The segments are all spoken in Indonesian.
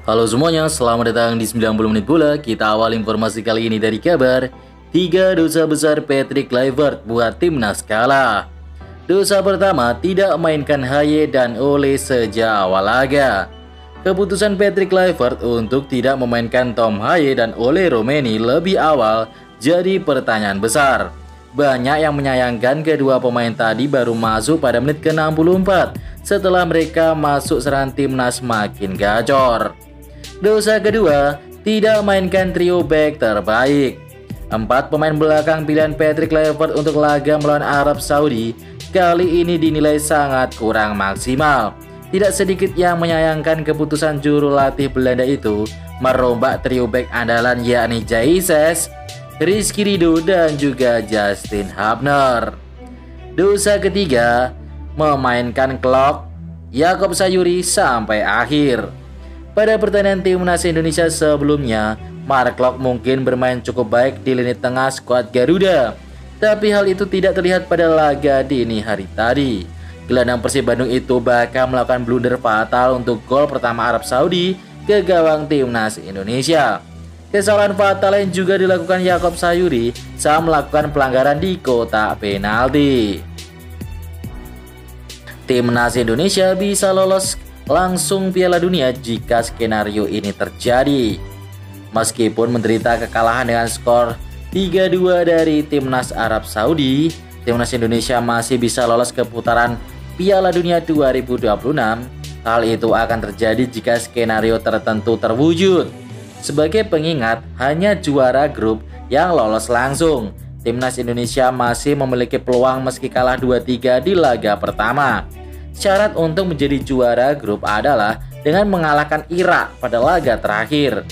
Halo semuanya, selamat datang di 90 menit bola. Kita awal informasi kali ini dari kabar 3 dosa besar Patrick Kluivert buat timnas kalah. Dosa pertama, tidak mainkan Haye dan Ole sejak awal laga. Keputusan Patrick Kluivert untuk tidak memainkan Tom Haye dan Ole Romeni lebih awal jadi pertanyaan besar. Banyak yang menyayangkan kedua pemain tadi baru masuk pada menit ke-64 setelah mereka masuk serangan timnas makin gacor. Dosa kedua, tidak mainkan trio back terbaik. 4 pemain belakang pilihan Patrick Kluivert untuk laga melawan Arab Saudi kali ini dinilai sangat kurang maksimal. Tidak sedikit yang menyayangkan keputusan juru latih Belanda itu merombak trio back andalan yakni Jesus, Rizky Ridho dan juga Justin Hubner. Dosa ketiga, memainkan Klok, Jakob Sayuri sampai akhir. Pada pertandingan timnas Indonesia sebelumnya, Mark Klok mungkin bermain cukup baik di lini tengah skuad Garuda. Tapi hal itu tidak terlihat pada laga dini hari tadi. Gelandang Persib Bandung itu bahkan melakukan blunder fatal untuk gol pertama Arab Saudi ke gawang timnas Indonesia. Kesalahan fatal yang juga dilakukan Jakob Sayuri saat melakukan pelanggaran di kotak penalti. Timnas Indonesia bisa lolos langsung Piala Dunia jika skenario ini terjadi. Meskipun menderita kekalahan dengan skor 3-2 dari timnas Arab Saudi, timnas Indonesia masih bisa lolos ke putaran Piala Dunia 2026. Hal itu akan terjadi jika skenario tertentu terwujud. Sebagai pengingat, hanya juara grup yang lolos langsung. Timnas Indonesia masih memiliki peluang meski kalah 2-3 di laga pertama. Syarat untuk menjadi juara grup adalah dengan mengalahkan Irak pada laga terakhir.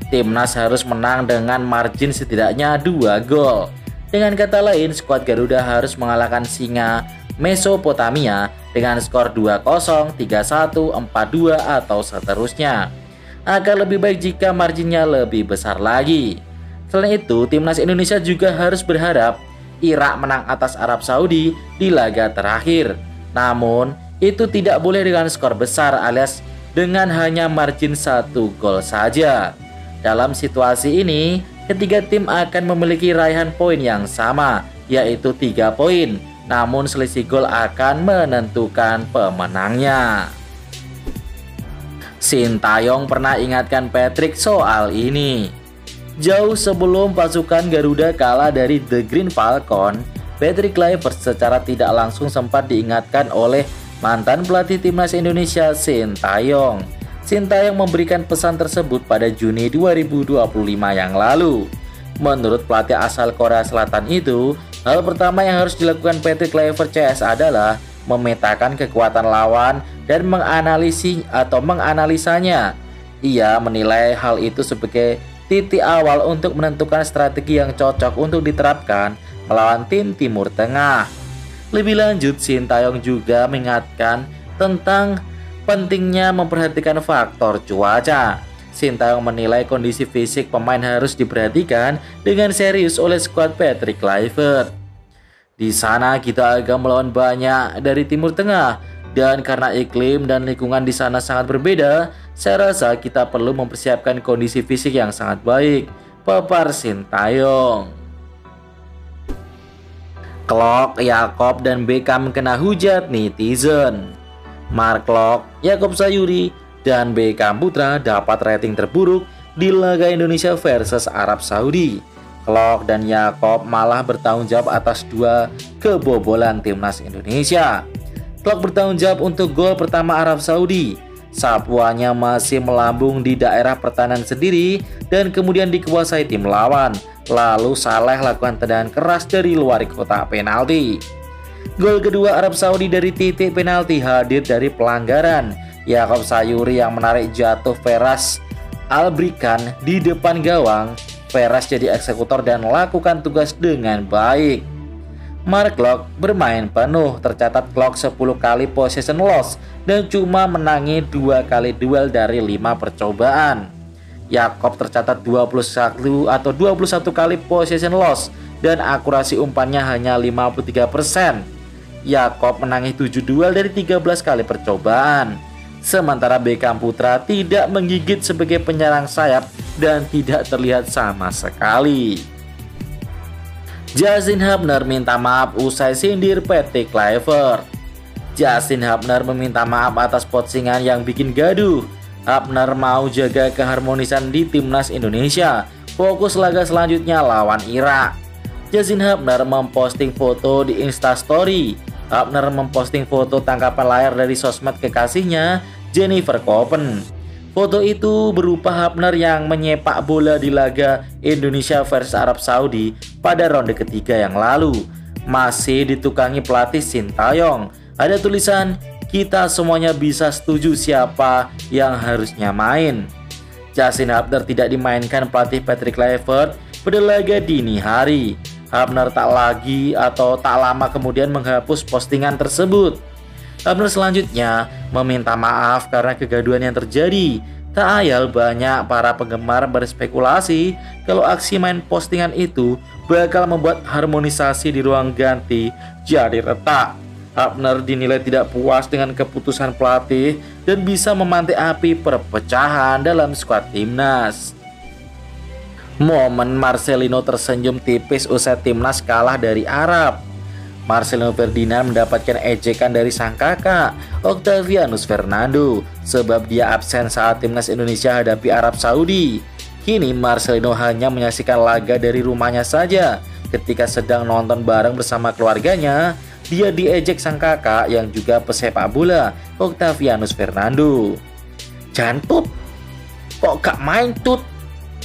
Timnas harus menang dengan margin setidaknya 2 gol. Dengan kata lain, skuad Garuda harus mengalahkan Singa Mesopotamia dengan skor 2-0, 3-1, 4-2 atau seterusnya. Akan lebih baik jika marginnya lebih besar lagi. Selain itu, timnas Indonesia juga harus berharap Irak menang atas Arab Saudi di laga terakhir. Namun, itu tidak boleh dengan skor besar alias dengan hanya margin 1 gol saja. Dalam situasi ini, ketiga tim akan memiliki raihan poin yang sama, yaitu 3 poin. Namun selisih gol akan menentukan pemenangnya. Sintayong pernah ingatkan Patrick soal ini. Jauh sebelum pasukan Garuda kalah dari The Green Falcon, Patrick Kluivert secara tidak langsung sempat diingatkan oleh mantan pelatih timnas Indonesia Sintayong. Sintayong memberikan pesan tersebut pada Juni 2025 yang lalu. Menurut pelatih asal Korea Selatan itu, hal pertama yang harus dilakukan Patrick Kluivert CS adalah memetakan kekuatan lawan dan menganalisanya. Ia menilai hal itu sebagai titik awal untuk menentukan strategi yang cocok untuk diterapkan melawan tim Timur Tengah. Lebih lanjut, Sintayong juga mengingatkan tentang pentingnya memperhatikan faktor cuaca. Sintayong menilai kondisi fisik pemain harus diperhatikan dengan serius oleh skuad Patrick Kluivert. Di sana kita akan melawan banyak dari Timur Tengah, dan karena iklim dan lingkungan di sana sangat berbeda, saya rasa kita perlu mempersiapkan kondisi fisik yang sangat baik, papar Sintayong. Klok, Jakob, dan Beckham kena hujat netizen. Mark Klok, Jakob Sayuri, dan Beckham Putra dapat rating terburuk di laga Indonesia versus Arab Saudi. Klok dan Jakob malah bertanggung jawab atas 2 kebobolan timnas Indonesia. Klok bertanggung jawab untuk gol pertama Arab Saudi. Sapuannya masih melambung di daerah pertahanan sendiri dan kemudian dikuasai tim lawan. Lalu Saleh lakukan tendangan keras dari luar kotak penalti. Gol kedua Arab Saudi dari titik penalti hadir dari pelanggaran Jakob Sayuri yang menarik jatuh Feras Albrikan di depan gawang. Feras jadi eksekutor dan lakukan tugas dengan baik. Mark Klok bermain penuh, tercatat Klok 10 kali possession loss dan cuma menangi 2 kali duel dari 5 percobaan. Jakob tercatat 21 kali possession loss dan akurasi umpannya hanya 53%. Jakob menangi 7 duel dari 13 kali percobaan. Sementara Beckham Putra tidak menggigit sebagai penyerang sayap dan tidak terlihat sama sekali. Justin Hubner minta maaf usai sindir Patrick Kluivert. Justin Hubner meminta maaf atas postingan yang bikin gaduh. Hubner mau jaga keharmonisan di timnas Indonesia, fokus laga selanjutnya lawan Irak. Justin Hubner memposting foto di Instastory. Hubner memposting foto tangkapan layar dari sosmed kekasihnya, Jennifer Koppen. Foto itu berupa Hubner yang menyepak bola di laga Indonesia versus Arab Saudi pada ronde ketiga yang lalu. Masih ditukangi pelatih Sintayong. Ada tulisan, "Kita semuanya bisa setuju siapa yang harusnya main." Justin Hubner tidak dimainkan pelatih Patrick Kluivert pada laga dini hari. Hubner tak lama kemudian menghapus postingan tersebut. Hubner selanjutnya meminta maaf karena kegaduhan yang terjadi. Tak ayal banyak para penggemar berspekulasi kalau aksi main postingan itu bakal membuat harmonisasi di ruang ganti jadi retak. Hubner dinilai tidak puas dengan keputusan pelatih dan bisa memantik api perpecahan dalam skuad timnas. Momen Marcelino tersenyum tipis usai timnas kalah dari Arab. Marcelino Ferdinand mendapatkan ejekan dari sang kakak, Octavianus Fernando, sebab dia absen saat timnas Indonesia hadapi Arab Saudi. Kini Marcelino hanya menyaksikan laga dari rumahnya saja. Ketika sedang nonton bareng bersama keluarganya, dia diejek sang kakak yang juga pesepak bola, Octavianus Fernando. "Jangan tut, kok gak main tut?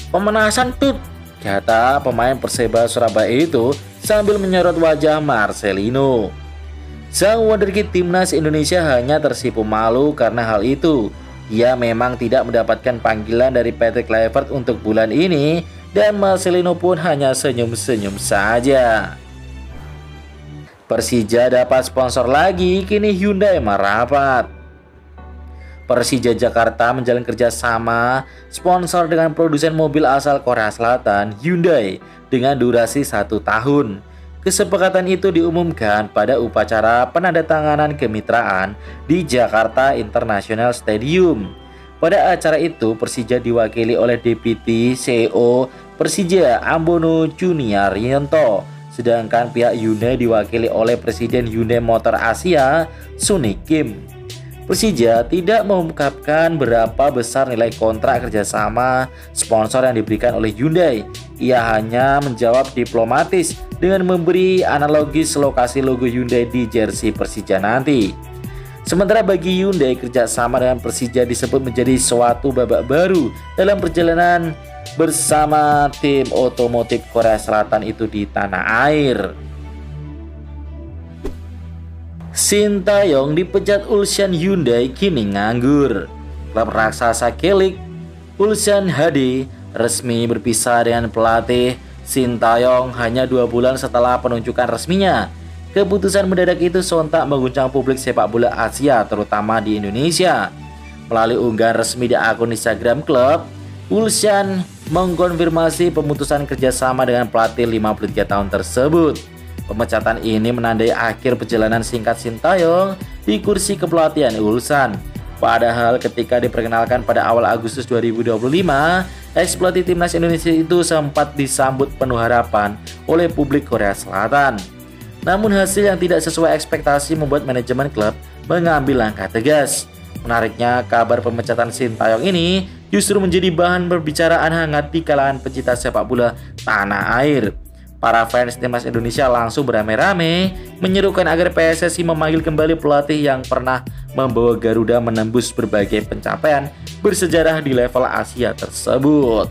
Pemanasan tut," kata pemain Perseba Surabaya itu sambil menyorot wajah Marcelino. Sang wonderkid timnas Indonesia hanya tersipu malu karena hal itu. Ia memang tidak mendapatkan panggilan dari Patrick Kluivert untuk bulan ini dan Marcelino pun hanya senyum-senyum saja. Persija dapat sponsor lagi, kini Hyundai merapat. Persija Jakarta menjalin kerjasama sponsor dengan produsen mobil asal Korea Selatan, Hyundai, dengan durasi 1 tahun. Kesepakatan itu diumumkan pada upacara penandatanganan kemitraan di Jakarta International Stadium. Pada acara itu, Persija diwakili oleh Deputi CEO Persija Ambono Juniaryanto, sedangkan pihak Hyundai diwakili oleh Presiden Hyundai Motor Asia, Suni Kim. Persija tidak mengungkapkan berapa besar nilai kontrak kerjasama sponsor yang diberikan oleh Hyundai. Ia hanya menjawab diplomatis dengan memberi analogis lokasi logo Hyundai di jersey Persija nanti. Sementara bagi Hyundai, kerjasama dengan Persija disebut menjadi suatu babak baru dalam perjalanan bersama tim otomotif Korea Selatan itu di tanah air. Sintayong dipecat Ulsan Hyundai kini nganggur. Klub raksasa Kelik Ulsan HD resmi berpisah dengan pelatih Sintayong hanya 2 bulan setelah penunjukan resminya. Keputusan mendadak itu sontak mengguncang publik sepak bola Asia, terutama di Indonesia. Melalui unggahan resmi di akun Instagram klub, Ulsan mengkonfirmasi pemutusan kerjasama dengan pelatih 53 tahun tersebut. Pemecatan ini menandai akhir perjalanan singkat Sintayong di kursi kepelatihan Ulsan. Padahal ketika diperkenalkan pada awal Agustus 2025, ex-pelatih timnas Indonesia itu sempat disambut penuh harapan oleh publik Korea Selatan. Namun hasil yang tidak sesuai ekspektasi membuat manajemen klub mengambil langkah tegas. Menariknya, kabar pemecatan Sintayong ini justru menjadi bahan perbicaraan hangat di kalangan pecinta sepak bola tanah air. Para fans timnas Indonesia langsung beramai-ramai menyerukan agar PSSI memanggil kembali pelatih yang pernah membawa Garuda menembus berbagai pencapaian bersejarah di level Asia tersebut.